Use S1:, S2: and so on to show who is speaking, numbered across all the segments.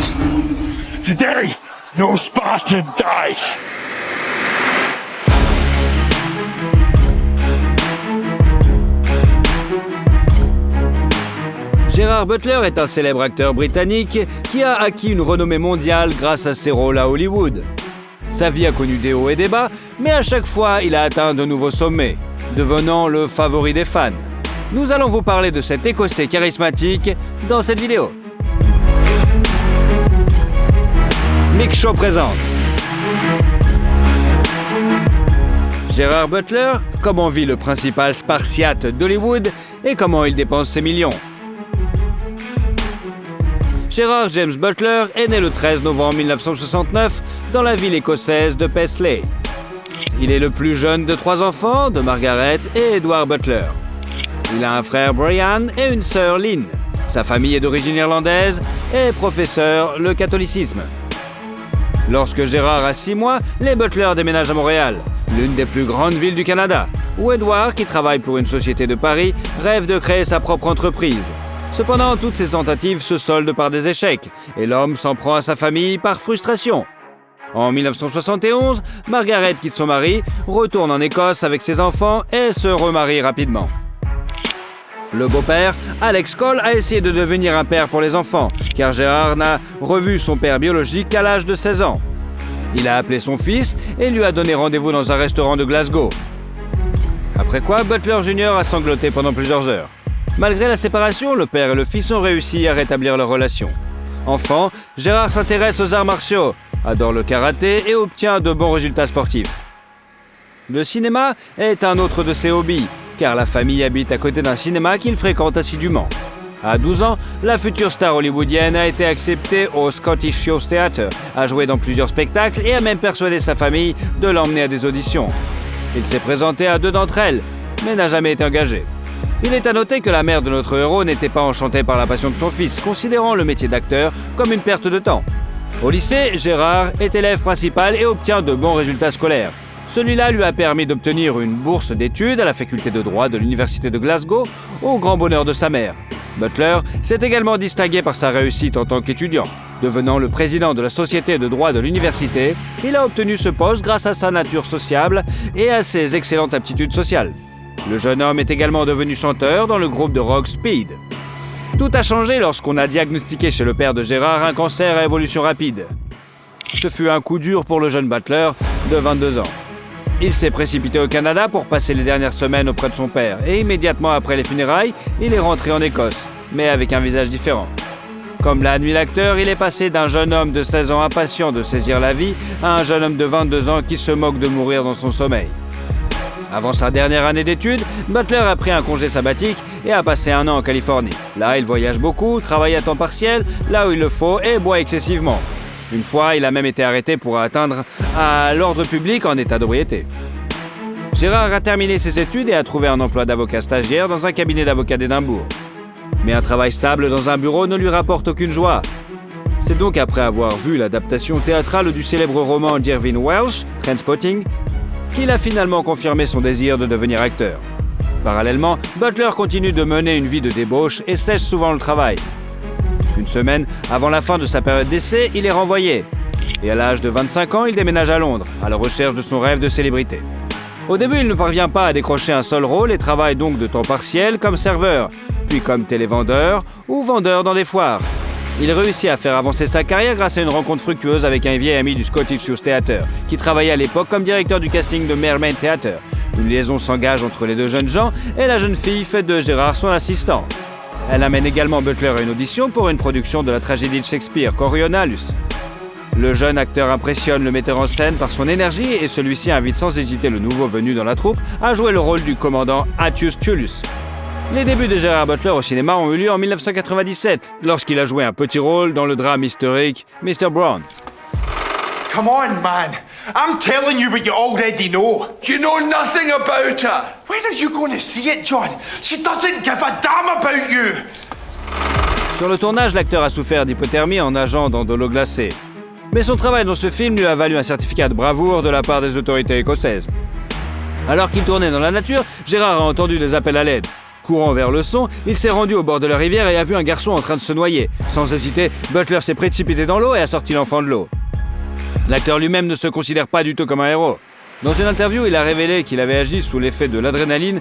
S1: dice. Today, no Spartan dies.
S2: Gerard Butler est un célèbre acteur britannique qui a acquis une renommée mondiale grâce à ses rôles à Hollywood. Sa vie a connu des hauts et des bas, mais à chaque fois, il a atteint de nouveaux sommets, devenant le favori des fans. Nous allons vous parler de cet Écossais charismatique dans cette vidéo. Mick Show présente Gerard Butler, comment vit le principal spartiate d'Hollywood et comment il dépense ses millions. Gerard James Butler est né le 13 novembre 1969 dans la ville écossaise de Paisley. Il est le plus jeune de 3 enfants, de Margaret et Edward Butler. Il a un frère Brian et une sœur Lynn. Sa famille est d'origine irlandaise et professe le catholicisme. Lorsque Gerard a 6 mois, les Butler déménagent à Montréal, l'une des plus grandes villes du Canada, où Edward, qui travaille pour une société de Paris, rêve de créer sa propre entreprise. Cependant, toutes ces tentatives se soldent par des échecs, et l'homme s'en prend à sa famille par frustration. En 1971, Margaret quitte son mari, retourne en Écosse avec ses enfants et se remarie rapidement. Le beau-père, Alex Cole, a essayé de devenir un père pour les enfants, car Gerard n'a revu son père biologique qu'à l'âge de 16 ans. Il a appelé son fils et lui a donné rendez-vous dans un restaurant de Glasgow. Après quoi, Butler Jr. a sangloté pendant plusieurs heures. Malgré la séparation, le père et le fils ont réussi à rétablir leur relation. Enfant, Gerard s'intéresse aux arts martiaux, adore le karaté et obtient de bons résultats sportifs. Le cinéma est un autre de ses hobbies, car la famille habite à côté d'un cinéma qu'il fréquente assidûment. À 12 ans, la future star hollywoodienne a été acceptée au Scottish Show Theatre, a joué dans plusieurs spectacles et a même persuadé sa famille de l'emmener à des auditions. Il s'est présenté à 2 d'entre elles, mais n'a jamais été engagé. Il est à noter que la mère de notre héros n'était pas enchantée par la passion de son fils, considérant le métier d'acteur comme une perte de temps. Au lycée, Gerard est élève principal et obtient de bons résultats scolaires. Celui-là lui a permis d'obtenir une bourse d'études à la faculté de droit de l'université de Glasgow, au grand bonheur de sa mère. Butler s'est également distingué par sa réussite en tant qu'étudiant. Devenant le président de la société de droit de l'université, il a obtenu ce poste grâce à sa nature sociable et à ses excellentes aptitudes sociales. Le jeune homme est également devenu chanteur dans le groupe de rock Speed. Tout a changé lorsqu'on a diagnostiqué chez le père de Gerard un cancer à évolution rapide. Ce fut un coup dur pour le jeune Butler de 22 ans. Il s'est précipité au Canada pour passer les dernières semaines auprès de son père et immédiatement après les funérailles, il est rentré en Écosse, mais avec un visage différent. Comme l'a admis l'acteur, il est passé d'un jeune homme de 16 ans impatient de saisir la vie à un jeune homme de 22 ans qui se moque de mourir dans son sommeil. Avant sa dernière année d'études, Butler a pris un congé sabbatique et a passé 1 an en Californie. Là, il voyage beaucoup, travaille à temps partiel, là où il le faut et boit excessivement. Une fois, il a même été arrêté pour atteindre à l'ordre public en état d'ébriété. Gerard a terminé ses études et a trouvé un emploi d'avocat stagiaire dans un cabinet d'avocats d'Édimbourg. Mais un travail stable dans un bureau ne lui rapporte aucune joie. C'est donc après avoir vu l'adaptation théâtrale du célèbre roman d'Irving Welsh, Trainspotting, qu'il a finalement confirmé son désir de devenir acteur. Parallèlement, Butler continue de mener une vie de débauche et sèche souvent le travail. Une semaine avant la fin de sa période d'essai, il est renvoyé. Et à l'âge de 25 ans, il déménage à Londres, à la recherche de son rêve de célébrité. Au début, il ne parvient pas à décrocher un seul rôle et travaille donc de temps partiel comme serveur, puis comme télévendeur ou vendeur dans des foires. Il réussit à faire avancer sa carrière grâce à une rencontre fructueuse avec un vieil ami du Scottish Show Theatre, qui travaillait à l'époque comme directeur du casting de Mermaid Theatre. Une liaison s'engage entre les 2 jeunes gens et la jeune fille fait de Gerard son assistant. Elle amène également Butler à une audition pour une production de la tragédie de Shakespeare, Coriolanus. Le jeune acteur impressionne le metteur en scène par son énergie et celui-ci invite sans hésiter le nouveau venu dans la troupe à jouer le rôle du commandant Attius Tullus. Les débuts de Gerard Butler au cinéma ont eu lieu en 1997, lorsqu'il a joué un petit rôle dans le drame historique Mr. Brown.
S3: Come on, man. I'm telling you what you already know.
S4: You know nothing about her.
S3: When are you going to see it, John? She doesn't give a damn about you.
S2: Sur le tournage, l'acteur a souffert d'hypothermie en nageant dans de l'eau glacée. Mais son travail dans ce film lui a valu un certificat de bravoure de la part des autorités écossaises. Alors qu'il tournait dans la nature, Gerard a entendu des appels à l'aide. Courant vers le son, il s'est rendu au bord de la rivière et a vu un garçon en train de se noyer. Sans hésiter, Butler s'est précipité dans l'eau et a sorti l'enfant de l'eau. L'acteur lui-même ne se considère pas du tout comme un héros. Dans une interview, il a révélé qu'il avait agi sous l'effet de l'adrénaline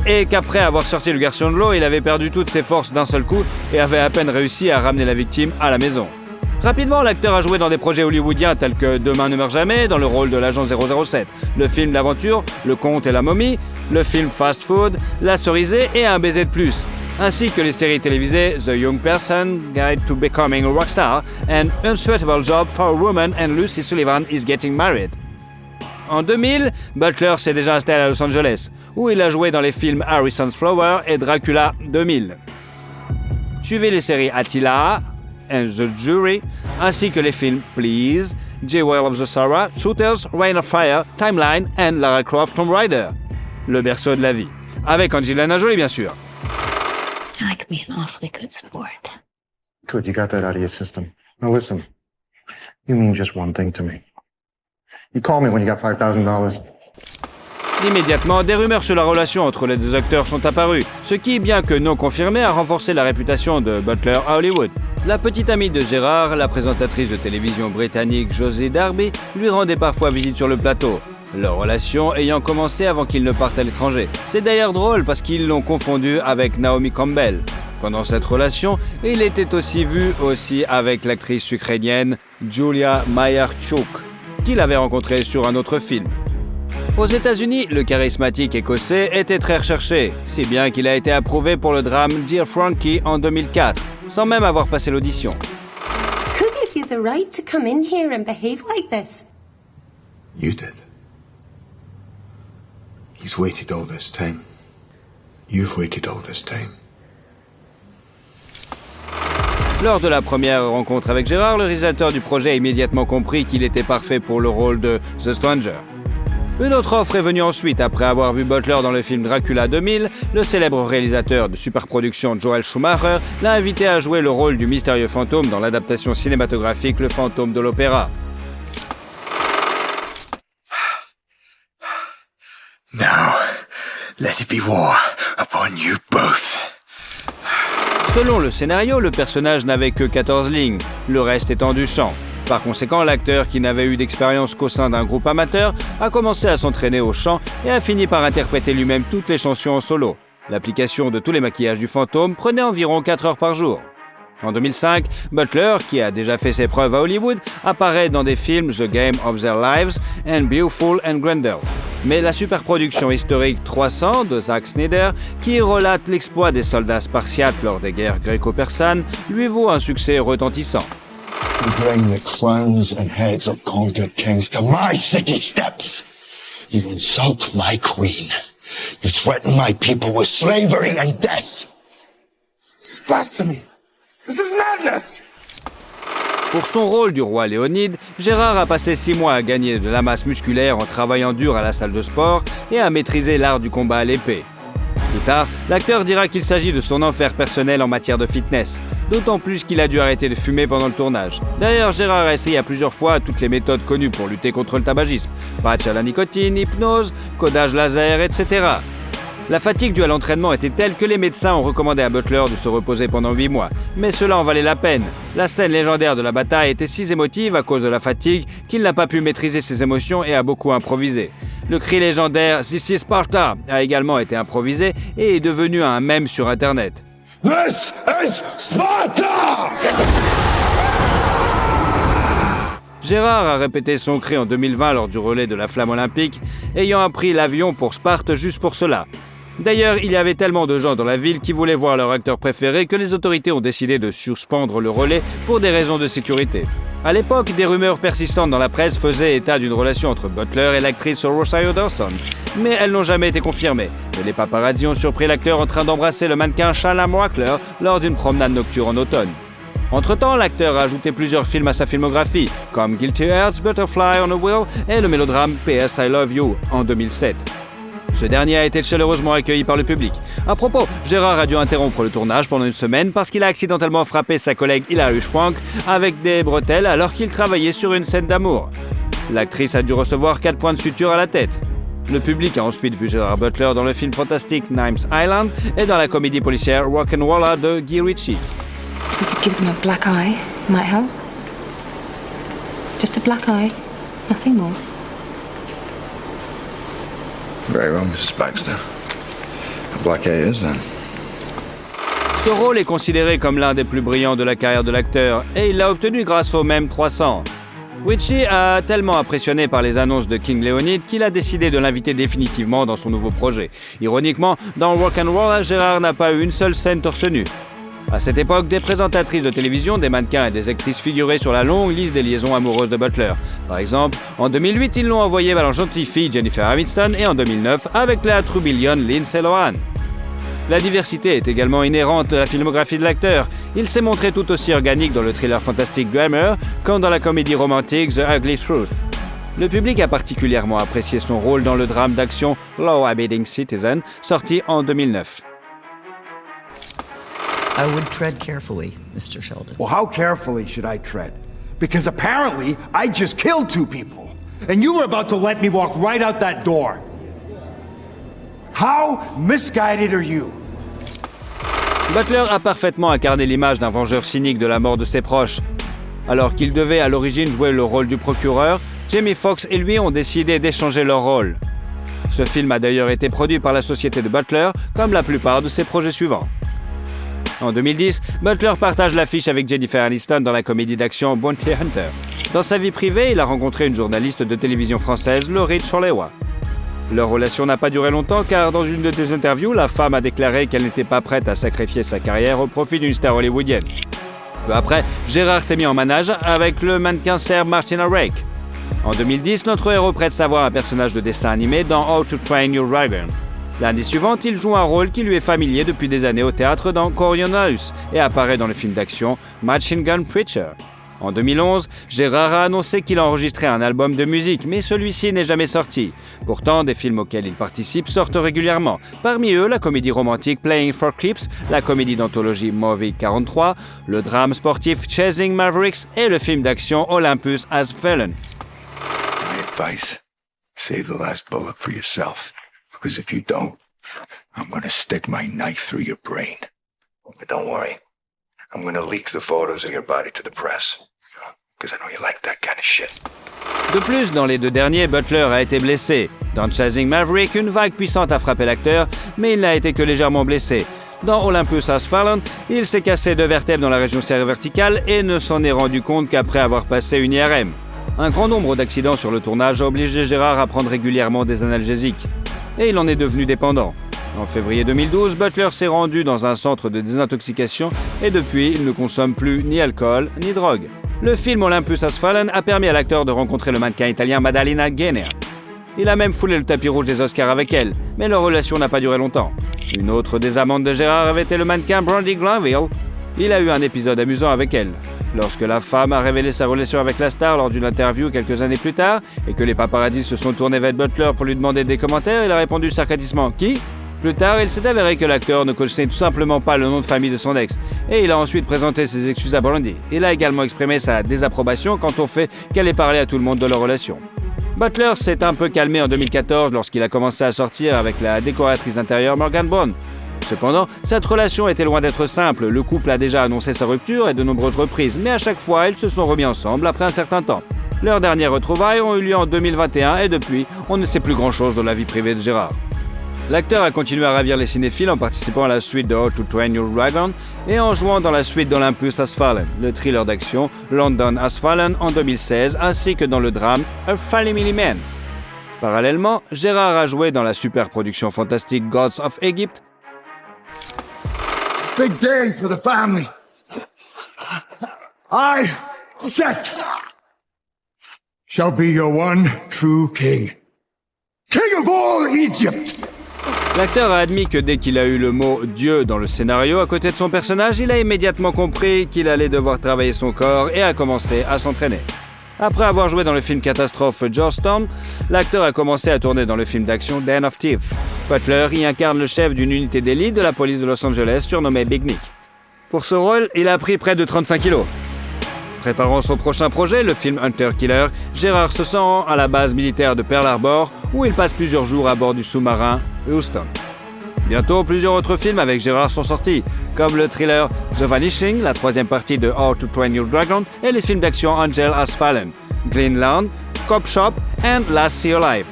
S2: et qu'après avoir sorti le garçon de l'eau, il avait perdu toutes ses forces d'un seul coup et avait à peine réussi à ramener la victime à la maison. Rapidement, l'acteur a joué dans des projets hollywoodiens tels que Demain ne meurt jamais, dans le rôle de l'agent 007, le film d'aventure Le Comte et la momie, le film Fast Food, La cerisée et Un baiser de plus, ainsi que les séries télévisées The Young Person, Guide to Becoming a Rockstar and Unsuitable Job for a Woman and Lucy Sullivan is Getting Married. En 2000, Butler s'est déjà installé à Los Angeles, où il a joué dans les films Harrison's Flower et Dracula 2000. Suivez les séries Attila and the Jury, ainsi que les films Please, Jewel of the Sarah, Shooters, Reign of Fire, Timeline and Lara Croft Tomb Raider. Le berceau de la vie. Avec Angelina Jolie, bien sûr.
S5: I could be an awfully good sport.
S6: Good, you got that out of your system. Now listen, you mean just one thing to me. You call me when you got $5,000.
S2: Immédiatement, des rumeurs sur la relation entre les deux acteurs sont apparues, ce qui, bien que non confirmé, a renforcé la réputation de Butler à Hollywood. La petite amie de Gérard, la présentatrice de télévision britannique Josie Darby, lui rendait parfois visite sur le plateau, leur relation ayant commencé avant qu'ils ne partent à l'étranger. C'est d'ailleurs drôle parce qu'ils l'ont confondu avec Naomi Campbell. Pendant cette relation, il était aussi vu avec l'actrice ukrainienne Julia Mayarchuk, qu'il avait rencontrée sur un autre film. Aux États-Unis, le charismatique écossais était très recherché, si bien qu'il a été approuvé pour le drame Dear Frankie en 2004, sans même avoir passé l'audition.
S7: Who gave you the right to come in here and behave like this?
S8: You did. He's waited all this time. You've waited all this time.
S2: Lors de la première rencontre avec Gérard, le réalisateur du projet a immédiatement compris qu'il était parfait pour le rôle de The Stranger. Une autre offre est venue ensuite, après avoir vu Butler dans le film Dracula 2000, le célèbre réalisateur de superproduction Joel Schumacher l'a invité à jouer le rôle du mystérieux fantôme dans l'adaptation cinématographique Le Fantôme de l'Opéra.
S3: Now, let it be war upon you both.
S2: Selon le scénario, le personnage n'avait que 14 lignes, le reste étant du chant. Par conséquent, l'acteur, qui n'avait eu d'expérience qu'au sein d'un groupe amateur, a commencé à s'entraîner au chant et a fini par interpréter lui-même toutes les chansons en solo. L'application de tous les maquillages du fantôme prenait environ 4 heures par jour. En 2005, Butler, qui a déjà fait ses preuves à Hollywood, apparaît dans des films The Game of Their Lives and Beautiful and Grendel. Mais la superproduction historique 300 de Zack Snyder, qui relate l'exploit des soldats spartiates lors des guerres gréco-persanes, lui vaut un succès retentissant.
S1: You bring the crowns and heads of conquered kings to my city steps. You insult my queen. You threaten my people with slavery and death.
S3: This is blasphemy. This is madness.
S2: Pour son rôle du roi Léonide, Gérard a passé 6 mois à gagner de la masse musculaire en travaillant dur à la salle de sport et à maîtriser l'art du combat à l'épée. Plus tard, l'acteur dira qu'il s'agit de son enfer personnel en matière de fitness, d'autant plus qu'il a dû arrêter de fumer pendant le tournage. D'ailleurs, Gérard a essayé à plusieurs fois toutes les méthodes connues pour lutter contre le tabagisme, patch à la nicotine, hypnose, codage laser, etc. La fatigue due à l'entraînement était telle que les médecins ont recommandé à Butler de se reposer pendant 8 mois. Mais cela en valait la peine. La scène légendaire de la bataille était si émotive à cause de la fatigue qu'il n'a pas pu maîtriser ses émotions et a beaucoup improvisé. Le cri légendaire « This is Sparta » a également été improvisé et est devenu un mème sur Internet.
S1: This is Sparta!
S2: Gérard a répété son cri en 2020 lors du relais de la flamme olympique, ayant appris l'avion pour Sparte juste pour cela. D'ailleurs, il y avait tellement de gens dans la ville qui voulaient voir leur acteur préféré que les autorités ont décidé de suspendre le relais pour des raisons de sécurité. À l'époque, des rumeurs persistantes dans la presse faisaient état d'une relation entre Butler et l'actrice Rosario Dawson, mais elles n'ont jamais été confirmées. Et les paparazzi ont surpris l'acteur en train d'embrasser le mannequin Shallam Wackler lors d'une promenade nocturne en automne. Entre-temps, l'acteur a ajouté plusieurs films à sa filmographie, comme Guilty Hearts, Butterfly on a Wheel et le mélodrame PS I Love You en 2007. Ce dernier a été chaleureusement accueilli par le public. À propos, Gérard a dû interrompre le tournage pendant une semaine parce qu'il a accidentellement frappé sa collègue Hilary Swank avec des bretelles alors qu'il travaillait sur une scène d'amour. L'actrice a dû recevoir 4 points de suture à la tête. Le public a ensuite vu Gerard Butler dans le film fantastique Nimes Island et dans la comédie policière Rock'n'Rolla de Guy Ritchie.
S5: We could give them a black eye. Might help. Just a black eye. Nothing more.
S8: Very well, Mrs. Baxter. A black eye it is then.
S2: Ce rôle est considéré comme l'un des plus brillants de la carrière de l'acteur et il l'a obtenu grâce au même 300. Ritchie a tellement impressionné par les annonces de King Leonid qu'il a décidé de l'inviter définitivement dans son nouveau projet. Ironiquement, dans Rock'n'Roll, Gérard n'a pas eu une seule scène torse nu. À cette époque, des présentatrices de télévision, des mannequins et des actrices figuraient sur la longue liste des liaisons amoureuses de Butler. Par exemple, en 2008, ils l'ont envoyé vers la gentille fille Jennifer Aniston et en 2009 avec la troubillonne Lindsay Lohan. La diversité est également inhérente de la filmographie de l'acteur. Il s'est montré tout aussi organique dans le thriller fantastique Glamour qu'en dans la comédie romantique The Ugly Truth. Le public a particulièrement apprécié son rôle dans le drame d'action Law Abiding Citizen, sorti en 2009.
S9: I would tread carefully, Mr. Sheldon.
S3: Well, how carefully should I tread? Because apparently I just killed 2 people. And you were about to let me walk right out that door. How misguided are you?
S2: Butler a parfaitement incarné l'image d'un vengeur cynique de la mort de ses proches. Alors qu'il devait à l'origine jouer le rôle du procureur, Jamie Foxx et lui ont décidé d'échanger leur rôle. Ce film a d'ailleurs été produit par la société de Butler, comme la plupart de ses projets suivants. En 2010, Butler partage l'affiche avec Jennifer Aniston dans la comédie d'action Bounty Hunter. Dans sa vie privée, il a rencontré une journaliste de télévision française, Laurie Cholewa. Leur relation n'a pas duré longtemps car dans une de ses interviews, la femme a déclaré qu'elle n'était pas prête à sacrifier sa carrière au profit d'une star hollywoodienne. Peu après, Gérard s'est mis en manège avec le mannequin serbe Martina Rake. En 2010, notre héros prête sa voix à un personnage de dessin animé dans How to Train Your Dragon. L'année suivante, il joue un rôle qui lui est familier depuis des années au théâtre dans Coriolanus et apparaît dans le film d'action Machine Gun Preacher. En 2011, Gérard a annoncé qu'il enregistrait un album de musique, mais celui-ci n'est jamais sorti. Pourtant, des films auxquels il participe sortent régulièrement. Parmi eux, la comédie romantique Playing for Keeps, la comédie d'anthologie Movie 43, le drame sportif Chasing Mavericks et le film d'action Olympus Has Fallen.
S8: My advice, save the last bullet for yourself. Because if you don't, I'm gonna stick my knife through your brain. But don't worry, I'm gonna leak the photos of your body to the press. Because I know you like that kind of shit.
S2: De plus, dans les 2 derniers, Butler a été blessé. Dans Chasing Maverick, une vague puissante a frappé l'acteur, mais il n'a été que légèrement blessé. Dans Olympus Has Fallen, il s'est cassé 2 vertèbres dans la région céréverticale et ne s'en est rendu compte qu'après avoir passé une IRM. Un grand nombre d'accidents sur le tournage a obligé Gérard à prendre régulièrement des analgésiques. Et il en est devenu dépendant. En février 2012, Butler s'est rendu dans un centre de désintoxication et depuis, il ne consomme plus ni alcool ni drogue. Le film Olympus Has Fallen a permis à l'acteur de rencontrer le mannequin italien Maddalena Gainer. Il a même foulé le tapis rouge des Oscars avec elle, mais leur relation n'a pas duré longtemps. Une autre des amantes de Gérard avait été le mannequin Brandi Glanville. Il a eu un épisode amusant avec elle. Lorsque la femme a révélé sa relation avec la star lors d'une interview quelques années plus tard et que les paparazzis se sont tournés vers Butler pour lui demander des commentaires, il a répondu sarcastiquement « Qui ?» Plus tard, il s'est avéré que l'acteur ne connaissait tout simplement pas le nom de famille de son ex et il a ensuite présenté ses excuses à Brandi. Il a également exprimé sa désapprobation quant au fait qu'elle ait parlé à tout le monde de leur relation. Butler s'est un peu calmé en 2014 lorsqu'il a commencé à sortir avec la décoratrice intérieure Morgan Bond. Cependant, cette relation était loin d'être simple. Le couple a déjà annoncé sa rupture à de nombreuses reprises, mais à chaque fois, ils se sont remis ensemble après un certain temps. Leurs dernières retrouvailles ont eu lieu en 2021 et depuis, on ne sait plus grand-chose de la vie privée de Gérard. L'acteur a continué à ravir les cinéphiles en participant à la suite de How to Train Your Dragon et en jouant dans la suite d'Olympus Has Fallen, le thriller d'action London Has Fallen en 2016, ainsi que dans le drame A Family Man. Parallèlement, Gérard a joué dans la super production fantastique Gods of Egypt.
S1: Big day for the family. I, Set, shall be your one true king. King of all Egypt!
S2: L'acteur a admis que dès qu'il a eu le mot « Dieu » dans le scénario à côté de son personnage, il a immédiatement compris qu'il allait devoir travailler son corps et a commencé à s'entraîner. Après avoir joué dans le film catastrophe Georgetown, l'acteur a commencé à tourner dans le film d'action Den of Thieves. Butler y incarne le chef d'une unité d'élite de la police de Los Angeles surnommé Big Nick. Pour ce rôle, il a pris près de 35 kilos. Préparant son prochain projet, le film Hunter Killer, Gérard se rend à la base militaire de Pearl Harbor où il passe plusieurs jours à bord du sous-marin Houston. Bientôt, plusieurs autres films avec Gérard sont sortis, comme le thriller The Vanishing, la troisième partie de How to Train Your Dragon, et les films d'action Angel Has Fallen, Greenland, Cop Shop et Last Sea Alive.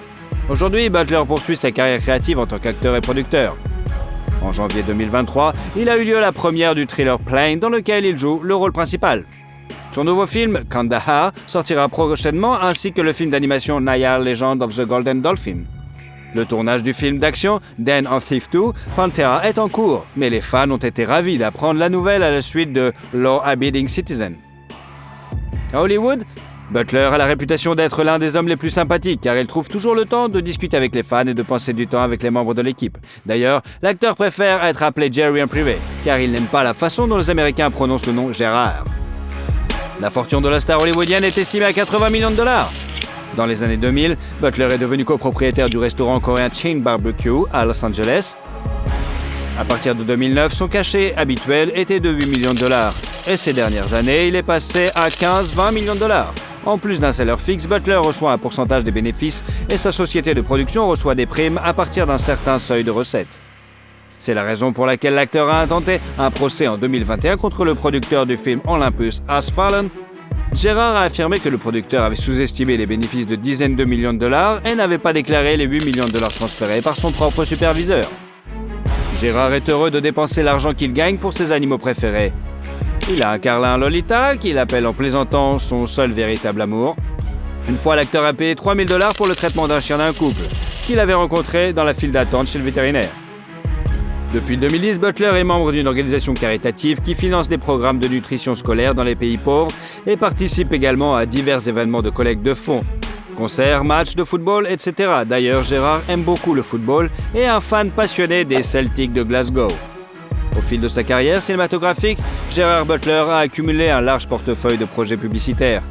S2: Aujourd'hui, Butler poursuit sa carrière créative en tant qu'acteur et producteur. En janvier 2023, il a eu lieu la première du thriller Plane dans lequel il joue le rôle principal. Son nouveau film, Kandahar, sortira prochainement ainsi que le film d'animation Naya Legend of the Golden Dolphin. Le tournage du film d'action Den of Thieves 2, Pantera, est en cours, mais les fans ont été ravis d'apprendre la nouvelle à la suite de Law Abiding Citizen. À Hollywood, Butler a la réputation d'être l'un des hommes les plus sympathiques car il trouve toujours le temps de discuter avec les fans et de passer du temps avec les membres de l'équipe. D'ailleurs, l'acteur préfère être appelé Jerry en privé car il n'aime pas la façon dont les Américains prononcent le nom Gérard. La fortune de la star hollywoodienne est estimée à 80 millions de dollars. Dans les années 2000, Butler est devenu copropriétaire du restaurant coréen Chin Barbecue à Los Angeles. À partir de 2009, son cachet habituel était de 8 millions de dollars. Et ces dernières années, il est passé à 15-20 millions de dollars. En plus d'un salaire fixe, Butler reçoit un pourcentage des bénéfices et sa société de production reçoit des primes à partir d'un certain seuil de recettes. C'est la raison pour laquelle l'acteur a intenté un procès en 2021 contre le producteur du film Olympus Has Fallen. Gérard a affirmé que le producteur avait sous-estimé les bénéfices de dizaines de millions de dollars et n'avait pas déclaré les 8 millions de dollars transférés par son propre superviseur. Gérard est heureux de dépenser l'argent qu'il gagne pour ses animaux préférés. Il a un carlin Lolita qu'il appelle en plaisantant son seul véritable amour. Une fois, l'acteur a payé 3 000 $ pour le traitement d'un chien d'un couple qu'il avait rencontré dans la file d'attente chez le vétérinaire. Depuis 2010, Butler est membre d'une organisation caritative qui finance des programmes de nutrition scolaire dans les pays pauvres et participe également à divers événements de collecte de fonds. Concerts, matchs de football, etc. D'ailleurs, Gérard aime beaucoup le football et est un fan passionné des Celtics de Glasgow. Au fil de sa carrière cinématographique, Gérard Butler a accumulé un large portefeuille de projets publicitaires.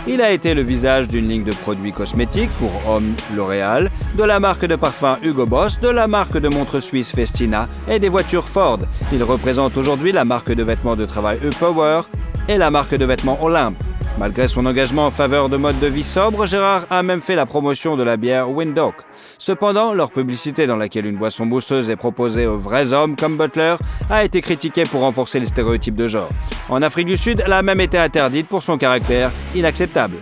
S2: Il a été le visage d'une ligne de produits cosmétiques pour hommes L'Oréal, de la marque de parfum Hugo Boss, de la marque de montres suisse Festina et des voitures Ford. Il représente aujourd'hui la marque de vêtements de travail E-Power et la marque de vêtements Olympe. Malgré son engagement en faveur de mode de vie sobre, Gérard a même fait la promotion de la bière Windhoek. Cependant, leur publicité dans laquelle une boisson mousseuse est proposée aux vrais hommes comme Butler a été critiquée pour renforcer les stéréotypes de genre. En Afrique du Sud, elle a même été interdite pour son caractère inacceptable.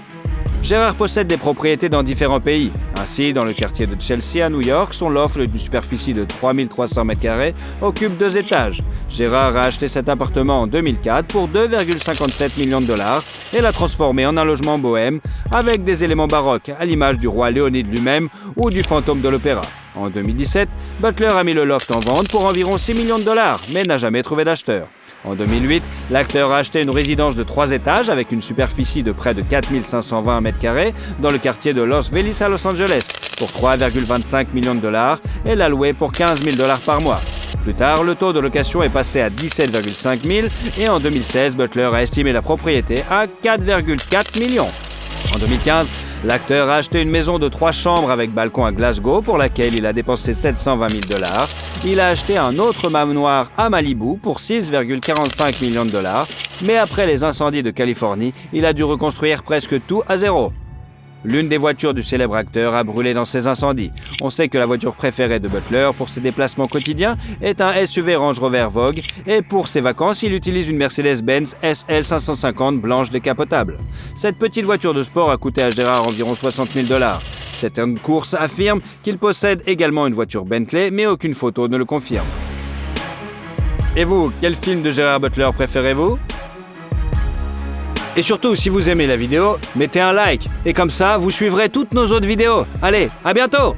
S2: Gérard possède des propriétés dans différents pays. Ainsi, dans le quartier de Chelsea à New York, son loft d'une superficie de 3300 m² occupe 2 étages. Gérard a acheté cet appartement en 2004 pour 2,57 millions de dollars et l'a transformé en un logement bohème avec des éléments baroques à l'image du roi Léonide lui-même ou du fantôme de l'opéra. En 2017, Butler a mis le loft en vente pour environ 6 millions de dollars, mais n'a jamais trouvé d'acheteur. En 2008, l'acteur a acheté une résidence de 3 étages avec une superficie de près de 4520 m² dans le quartier de Los Feliz à Los Angeles pour 3,25 millions de dollars et l'a loué pour 15 000 $ par mois. Plus tard, le taux de location est passé à 17,5 000 et en 2016, Butler a estimé la propriété à 4,4 millions. En 2015, l'acteur a acheté une maison de 3 chambres avec balcon à Glasgow pour laquelle il a dépensé 720 000 $. Il a acheté un autre manoir à Malibu pour 6,45 millions de dollars, mais après les incendies de Californie, il a dû reconstruire presque tout à zéro. L'une des voitures du célèbre acteur a brûlé dans ces incendies. On sait que la voiture préférée de Butler pour ses déplacements quotidiens est un SUV Range Rover Vogue et pour ses vacances, il utilise une Mercedes-Benz SL 550 blanche décapotable. Cette petite voiture de sport a coûté à Gérard environ 60 000 $. Certaines courses affirment qu'il possède également une voiture Bentley, mais aucune photo ne le confirme. Et vous, quel film de Gérard Butler préférez-vous ? Et surtout, si vous aimez la vidéo, mettez un like. Et comme ça, vous suivrez toutes nos autres vidéos. Allez, à bientôt!